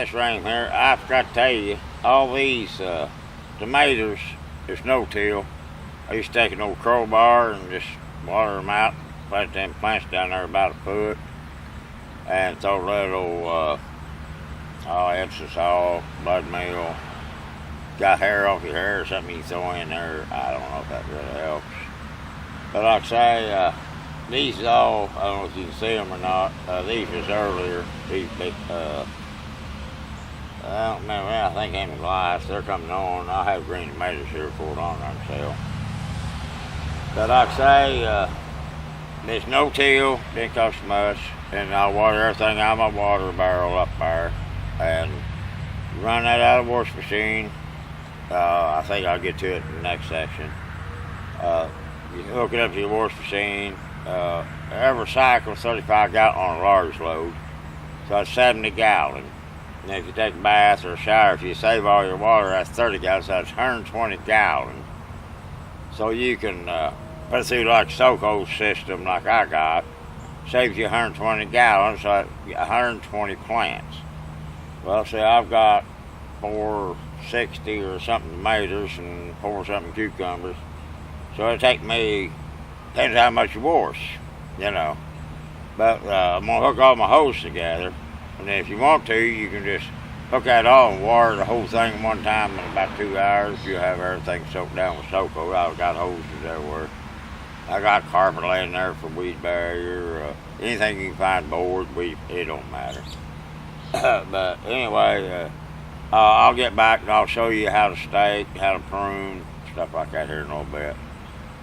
this rain here, I forgot to tell you, all these tomatoes is no-till. I used to take an old crowbar and just water them out, plant them plants down there about a foot, and throw a little Epsom salt, blood meal. Got hair off your hair or something you throw in there. I don't know if that really helps. But like I say, these is all, I don't know if you can see them or not. These was earlier. These big, I don't remember, I think any glass. They're coming on. I have green tomatoes here for it on sale. But like I say, there's no till, didn't cost much. And I'll water everything out of my water barrel up there. And run that out of the wash machine. I think I'll get to it in the next section. You hook it up to your wash machine. Every cycle 35 gallon on a large load. So it's 70 gallon. And if you take a bath or a shower, if you save all your water, that's 30 gallons, so that's 120 gallons. So you can put it through like a soak hose system like I got. Saves you 120 gallons, so 120 plants. Well, see, I've got 460 or something tomatoes and 4 something cucumbers. So it'll take me, depends how much you wash, you know. But I'm gonna hook all my hoses together. And then if you want to, you can just hook that all and water the whole thing one time in about 2 hours. You'll have everything soaked down with soak hose. I've got hoses everywhere. I got carpet laying there for weed barrier. Anything you can find, board, weed, it don't matter. But anyway, I'll get back and I'll show you how to stake, how to prune, stuff like that here in a little bit.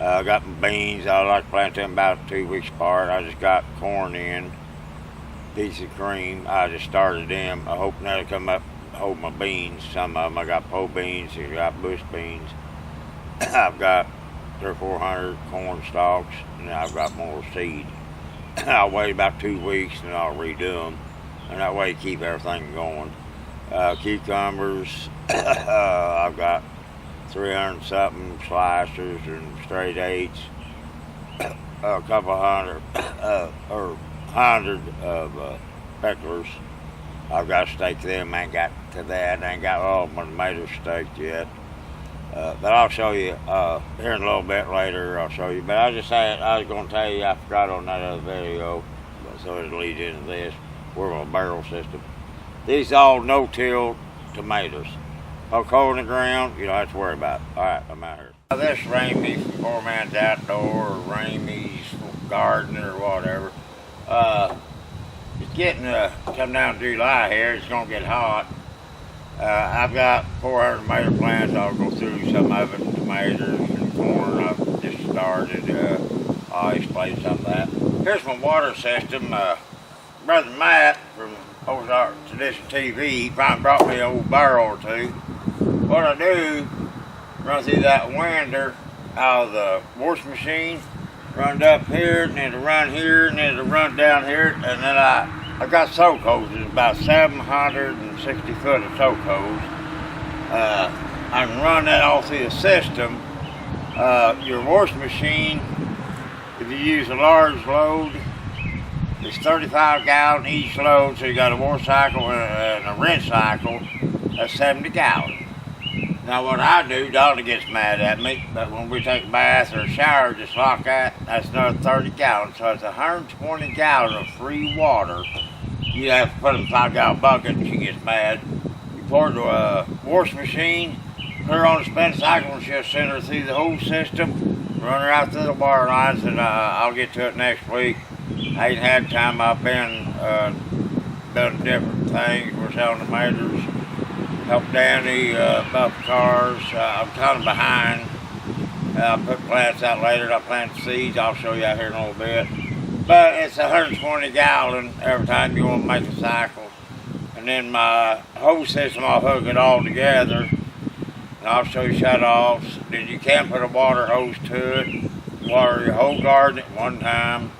I got my beans. I like to plant them about 2 weeks apart. I just got corn in, piece of cream. I just started them. I hope that'll come up, hold my beans. Some of them, I got pole beans, I got bush beans. I've got 300 or 400 corn stalks, and I've got more seed. I'll wait about 2 weeks and I'll redo them, and that way keep everything going. Cucumbers, I've got 300 something slicers and straight eights, a couple hundred or 100 of pecklers. I've got to stake them. I ain't got to that. I ain't got all my tomatoes staked yet. But I'll show you here in a little bit later. I'll show you. But I just said I was going to tell you I forgot on that other video, so it leads into this. We're on a barrel system. These all no-till tomatoes. Poke hole in the ground, you don't have to worry about it. All right, I'm out here. This Ramey from Poor Man's Outdoor, or Ramey's Garden, or whatever. It's getting come down to July here. It's going to get hot. I've got 400 tomato plants. I'll go through some of it, tomatoes and corn. I've just started. I'll explain some of that. Here's my water system. Brother Matt from Ozark Tradition TV, he finally brought me an old barrel or two. What I do, run through that winder out of the wash machine, run up here, and then it'll run here, and then it'll run down here, and then I got soak hoses, about 760 foot of soak hose. I can run that all through the system. Your wash machine, if you use a large load, it's 35 gallon each load, so you got a wash cycle and a rinse cycle. That's 70 gallons. Now what I do, Donna gets mad at me, but when we take a bath or a shower, just like that, that's another 30 gallons. So it's 120 gallons of free water. You have to put in a 5 gallon bucket, and she gets mad. You pour it to a wash machine, put her on a spin cycle, and she'll send her through the whole system, run her out through the water lines, and I'll get to it next week. I ain't had time. I've been done different things. We're selling tomatoes, help Danny about the cars. I'm kind of behind. I'll put plants out later. I'll plant seeds. I'll show you out here in a little bit. But it's 120 gallon every time you want to make a cycle. And then my hose system, I'll hook it all together. And I'll show you shut-offs. Then you can put a water hose to it. Water your whole garden at one time.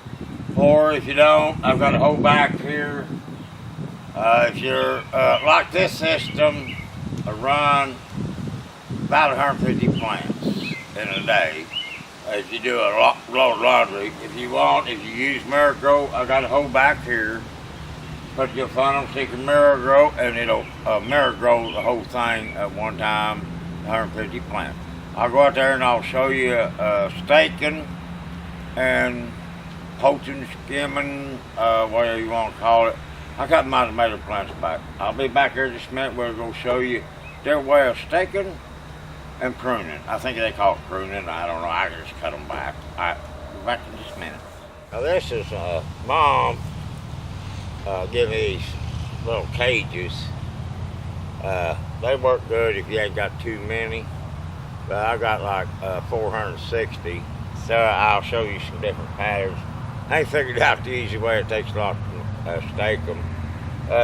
Or if you don't, I've got a whole back here. If you're like this system, I run about 150 plants in a day. If you do a load of laundry, if you use Miracle, I got a whole back here. But you'll find them so you can mirror grow, and it'll mirror grow the whole thing at one time, 150 plants. I'll go out there and I'll show you staking and poaching, skimming, whatever you want to call it. I got my tomato plants back. I'll be back here just a minute. We're going to show you their way of staking and pruning. I think they call it pruning. I don't know. I can just cut them back. All right, be back in just a minute. Now this is Mom give me these little cages. They work good if you ain't got too many. But I got like 460. So I'll show you some different patterns. I ain't figured out the easy way. It takes a lot to stake them.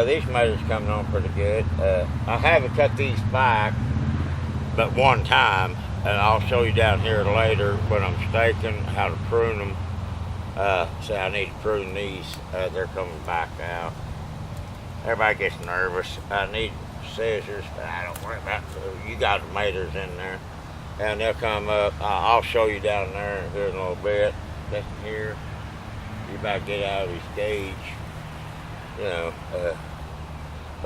These tomatoes coming on pretty good. I haven't cut these back but one time, and I'll show you down here later when I'm staking how to prune them. See, I need to prune these. They're coming back out. Everybody gets nervous. I need scissors, but I don't worry about it. You got tomatoes in there, and they'll come up. I'll show you down there here in a little bit. Just here. You better get out of this gauge. You know,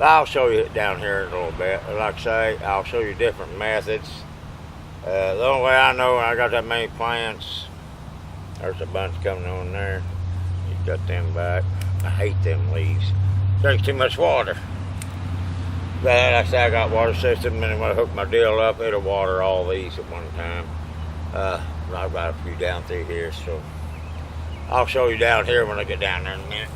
I'll show you it down here in a little bit. Like I say, I'll show you different methods. The only way I know when I got that many plants, there's a bunch coming on there. You got them back. I hate them leaves. Drinks too much water. But like I say, I got water system, and when I hook my deal up, it'll water all these at one time. I've got a few down through here, so I'll show you down here when I get down there in a minute.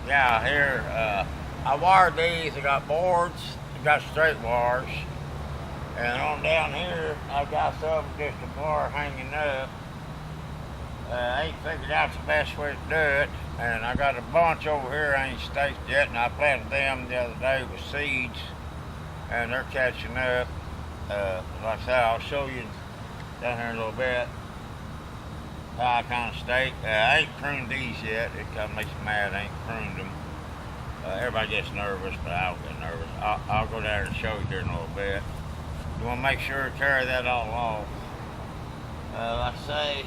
Yeah, here, I wired these. I got boards, I got straight wires, and on down here, I got some just a bar hanging up. I ain't figured out the best way to do it, and I got a bunch over here I ain't staked yet, and I planted them the other day with seeds, and they're catching up. Like I said, I'll show you down here in a little bit how I kind of stake. I ain't pruned these yet. It kind of makes me mad I ain't pruned them. Everybody gets nervous, but I don't get nervous. I'll go down there and show you here in a little bit. You want to make sure to carry that all off. Like I say,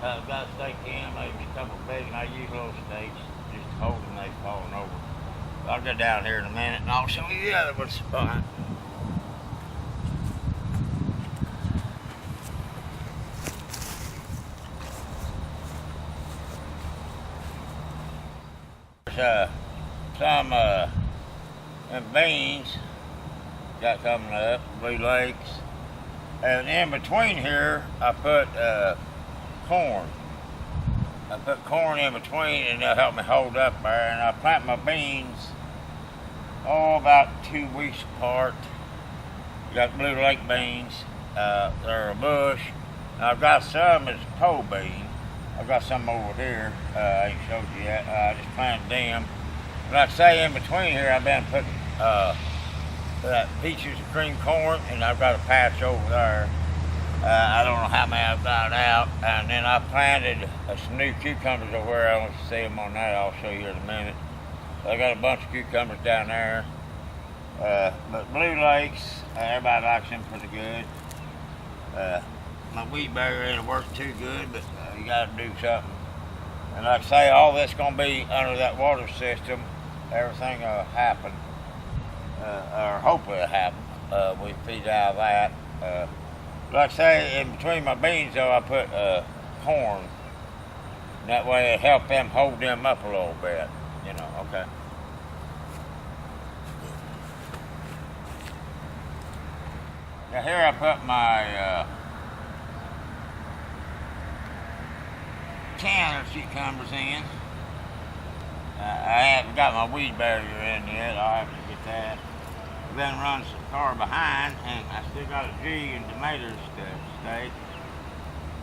I've got a stake in, maybe a couple big, and I use little stakes just to hold them, they've fallen over. I'll go down here in a minute and I'll show you the other ones. Fine. Some beans got coming up, Blue Lakes, and in between here I put corn. I put corn in between, and they'll help me hold up there. And I plant my beans about 2 weeks apart. Got Blue Lake beans. They're a bush. And I've got some as a pole bean. I've got some over here. I ain't showed you yet. I just planted them. But like I say, in between here, I've been putting peaches and cream corn, and I've got a patch over there. I don't know how many I've got out. And then I planted some new cucumbers over there. I want you to see them on that. I'll show you in a minute. I got a bunch of cucumbers down there. But Blue Lakes, everybody likes them pretty good. My wheat barrier ain't work too good, but you got to do something. And like I say, all this going to be under that water system. Everything will happen, or hopefully it'll happen. We feed out of that. Like I say, in between my beans, though, I put corn. That way it help them hold them up a little bit, you know, okay. Now here I put my can of cucumbers in. I haven't got my weed barrier in yet. I'll have to get that. I've been running some car behind, and I still got a G and tomatoes to stake.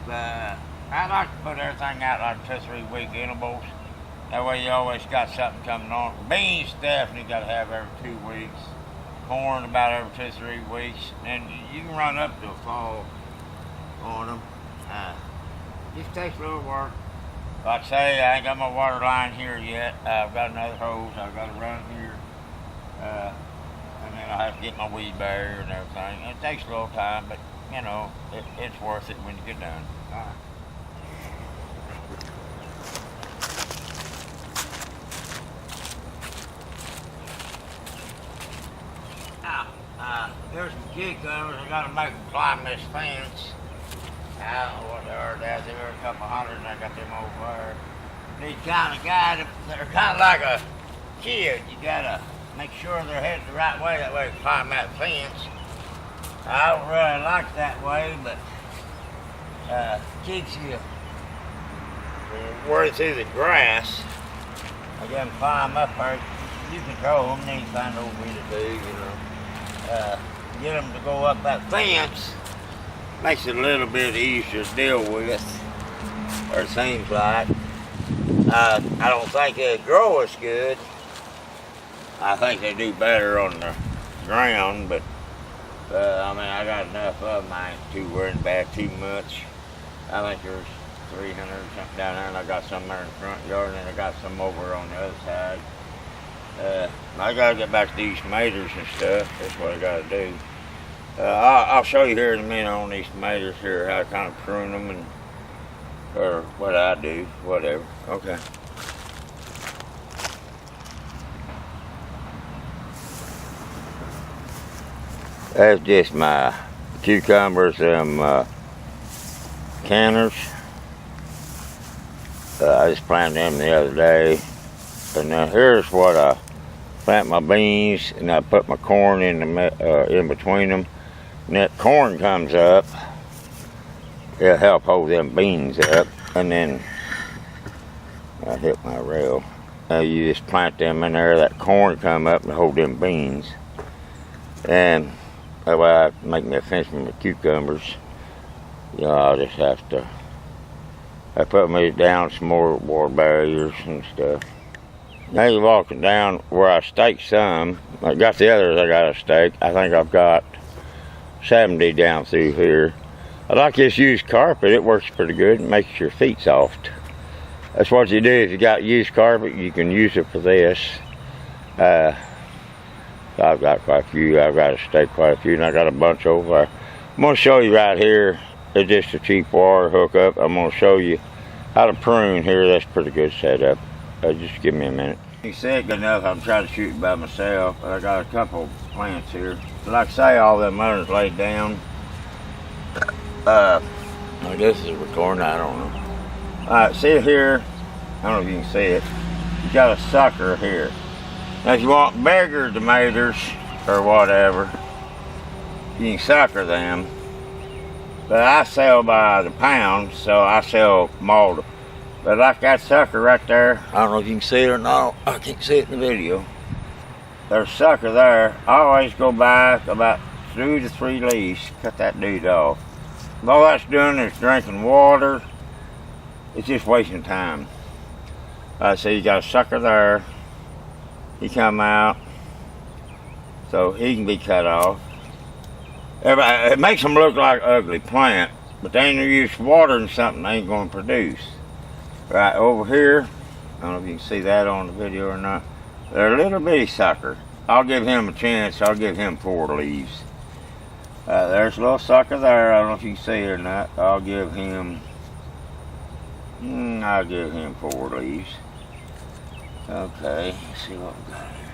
But I like to put everything out like 2 or 3 week intervals. That way you always got something coming on. Beans definitely got to have every 2 weeks. Corn about every 2 or 3 weeks. And you can run up to a fall on them. Just takes a little work. Like I say, I ain't got my water line here yet. I've got another hose I've got to run here. And then I have to get my weed barrier and everything. It takes a little time, but you know, it's worth it when you get done. All right. Here's some cucumbers. I gotta make them climb this fence. I don't know what they are down there, a couple hundred, and I got them over there. Need kind of guide them. They're kind of like a kid. You gotta make sure they're headed the right way, that way they climb that fence. I don't really like that way, but keeps you worried through the grass. I got them climb up there. You control them, then you find over me to do, you know. Get them to go up that fence. Makes it a little bit easier to deal with, or it seems like. I don't think they grow as good. I think they do better on the ground, but I mean, I got enough of them. I ain't too worried about too much. I think there's 300 or something down there, and I got some there in the front yard, and I got some over on the other side. I gotta get back to these tomatoes and stuff. That's what I gotta do. I'll show you here in a minute on these tomatoes here, how I kind of prune them and or what I do, whatever. Okay. That's just my cucumbers and canners. I just planted them the other day. And now here's what I plant my beans, and I put my corn in between them. And that corn comes up, it'll help hold them beans up. And then I hit my rail. You just plant them in there, that corn come up and hold them beans. And that way I make me a fence with my cucumbers. You know, I'll just have to, I put me down some more water barriers and stuff. Now you're walking down where I staked some. I got the others I got to stake. I think I've got 70 down through here. I like this used carpet. It works pretty good. It makes your feet soft. That's what you do. If you got used carpet, you can use it for this. I've got quite a few. I've got to stake quite a few, and I got a bunch over there. I'm going to show you right here. It's just a cheap wire hookup. I'm going to show you how to prune here. That's pretty good setup. Just give me a minute. You said good enough. I'm trying to shoot it by myself, but I got a couple plants here. Like I say, all them others laid down. I guess it's recording. I don't know. All right, see here. I don't know if you can see it. You got a sucker here. Now, if you want bigger tomatoes or whatever, you can sucker them. But I sell by the pound, so I sell mold. But like that sucker right there, I don't know if you can see it or not. I can't see it in the video. There's a sucker there. I always go back about 2 to 3 leaves, cut that dude off. All that's doing is drinking water. It's just wasting time. So you got a sucker there. He come out, so he can be cut off. It makes them look like an ugly plant, but they ain't use water and something they ain't going to produce. Right over here, I don't know if you can see that on the video or not. They're a little bitty sucker. I'll give him a chance. I'll give him 4 leaves. There's a little sucker there. I don't know if you can see it or not. I'll give him 4 leaves. Okay, let's see what we got here.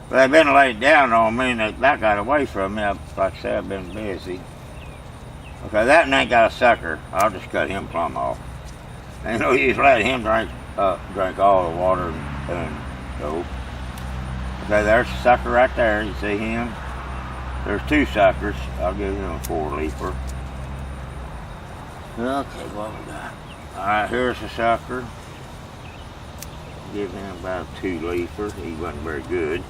But they've been laid down on me, and that got away from me. Like I said, I've been busy. Okay, that one ain't got a sucker. I'll just cut him plumb off. Ain't no use letting him drink all the water and go. Okay, there's a sucker right there. You see him? There's 2 suckers. I'll give him a 4-leafer. Okay, what we got? Alright, here's a sucker. Give him about a 2-leafer. He wasn't very good.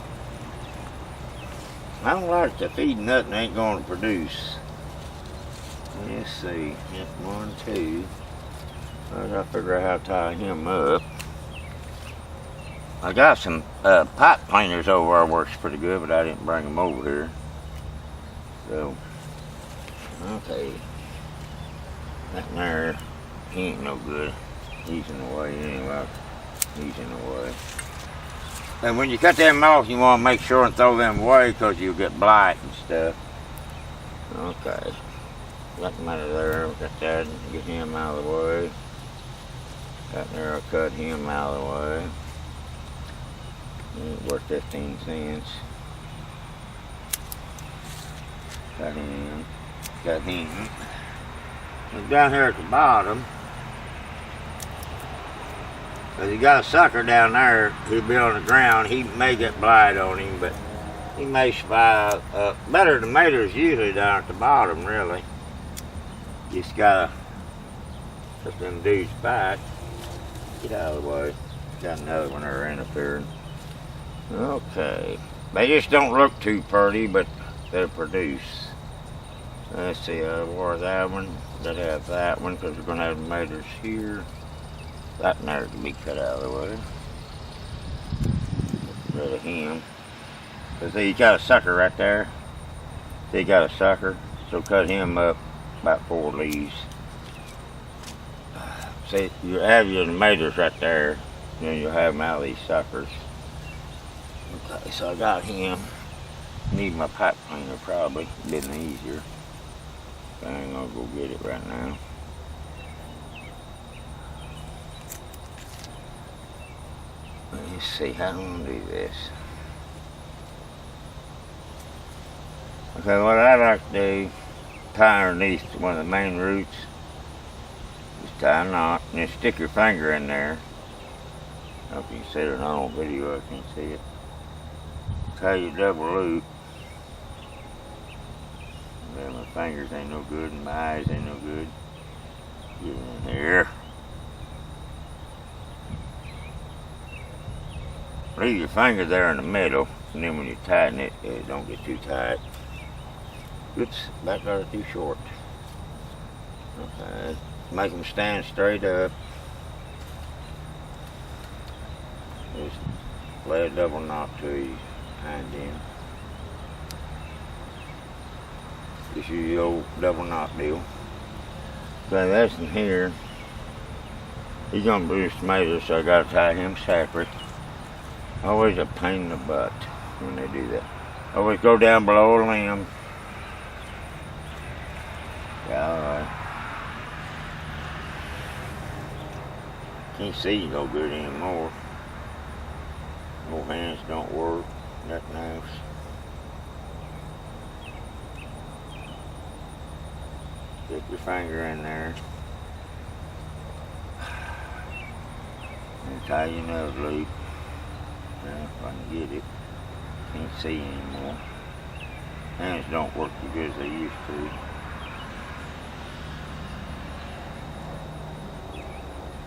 I don't like to feed nothing ain't going to produce. Let's see. Just 1, 2. I gotta figure out how to tie him up. I got some pipe cleaners over there, works pretty good, but I didn't bring them over here. So, okay. That there, he ain't no good. He's in the way anyway. He's in the way. And when you cut them off, you want to make sure and throw them away because you'll get blight and stuff. Okay. Got him out of there. Got that. Get him out of the way. Got there. I'll cut him out of the way. Worth 15 cents. Got him. Got him. And down here at the bottom, because he got a sucker down there, he'll be on the ground. He may get blight on him, but he may survive. Better tomatoes usually down at the bottom, really. Just gotta put them dudes back. Get out of the way. Got another one there interfering. Okay. They just don't look too pretty, but they'll produce. Let's see, where's that one? Gotta have that one because we're going to have tomatoes here. That one there can be cut out of the way. Get rid of him. Because he got a sucker right there. See, he got a sucker. So cut him up about 4 leaves. See, you have your tomatoes right there. Then you'll have them out of these suckers. Okay, so I got him. Need my pipe cleaner probably. Been easier. I ain't gonna go get it right now. Let's see how I'm gonna do this. Okay, what I like to do, tie underneath one of the main roots. Just tie a knot and then stick your finger in there. I hope you can see it on video, I can see it. Tie your double loop. Well, my fingers ain't no good and my eyes ain't no good. Get in here. Leave your finger there in the middle, and then when you tighten it, it don't get too tight. Oops, back there too short. Okay, make them stand straight up. Just lay a double knot to you behind them. Just use the old double knot deal. So that's in here. He's gonna produce tomatoes, so I gotta tie him separate. Always a pain in the butt when they do that. Always go down below a limb. Yeah, alright. Can't see no good anymore. Both hands don't work. Nothing else. Stick your finger in there. And tie your nose loop. If I can get it. Can't see anymore. Hands don't work as good as they used to.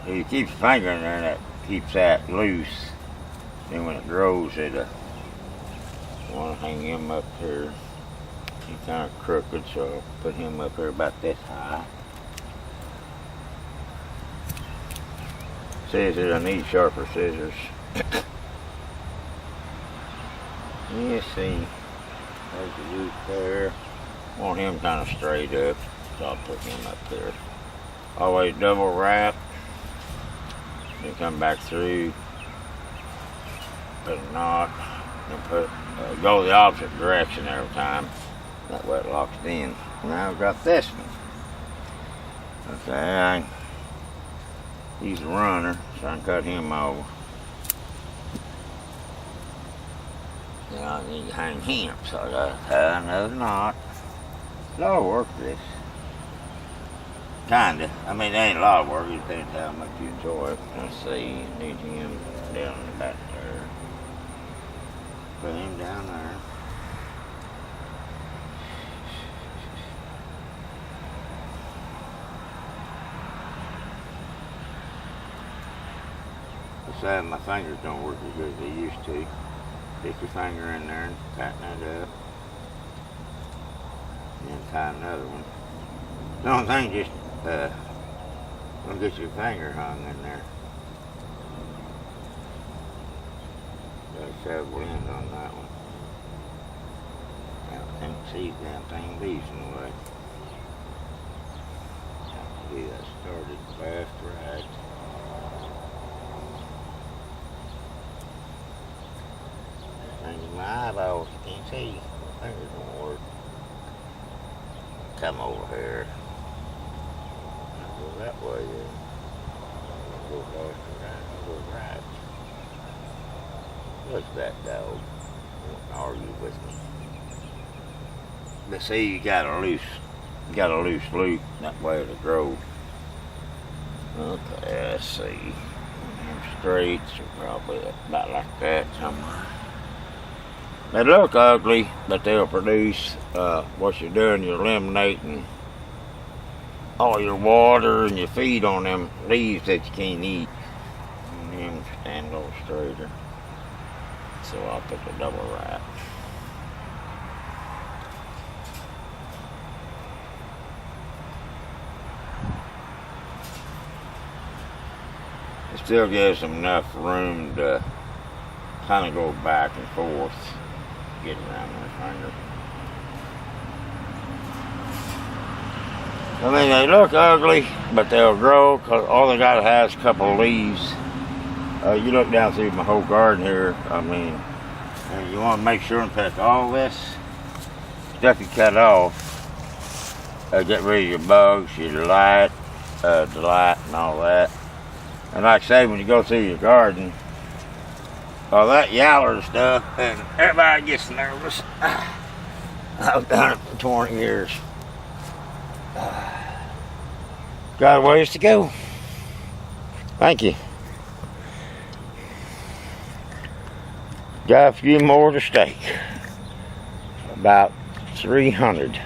If you keep your finger in there, that keeps that loose. Then when it grows, it'll want to hang him up here. He's kind of crooked, so I'll put him up here about this high. Scissors, I need sharper scissors. You see, there's the root there. Want him kind of straight up, so I'll put him up there. Always double wrap. Then come back through, put a knot, and go the opposite direction every time. That way it locks in. Now I've got this one. Okay, I use a runner, so I can cut him over. Now I need to hang him, so I gotta tie another knot. A lot of work this. Kinda. I mean, it ain't a lot of work, it depends how much you enjoy it. Let's see, need him down in the back there. Put him down there. Besides, my fingers don't work as good as they used to. Stick your finger in there and tighten that up. And then tie another one. The only thing, just don't get your finger hung in there. Got several ends on that one. I can't see the damn thing leaves in the way. Have to get that started fast right. my eyeballs. You can't see. My fingers won't work. Come over here. I'll go that way then. I'll go left and right. I'll go right. Look at that dog. Won't argue with me. But see, you got a loose loop that way of the grove. Okay, let's see. Them streets are probably about like that somewhere. They look ugly, but they'll produce what you're doing. You're eliminating all your water and your feed on them leaves that you can't eat. And them stand a little straighter. So I'll pick a double right. It still gives them enough room to kind of go back and forth, get around their finger. I mean, they look ugly, but they'll grow because all they gotta have is a couple of leaves. You look down through my whole garden here. I mean, you want to make sure and pick all this stuff you cut off. Get rid of your bugs, your delight, and all that. And like I say, when you go through your garden, all that yaller stuff, and everybody gets nervous. I've done it for 20 years. Got a ways to go. Thank you. Got a few more to stake. About 300.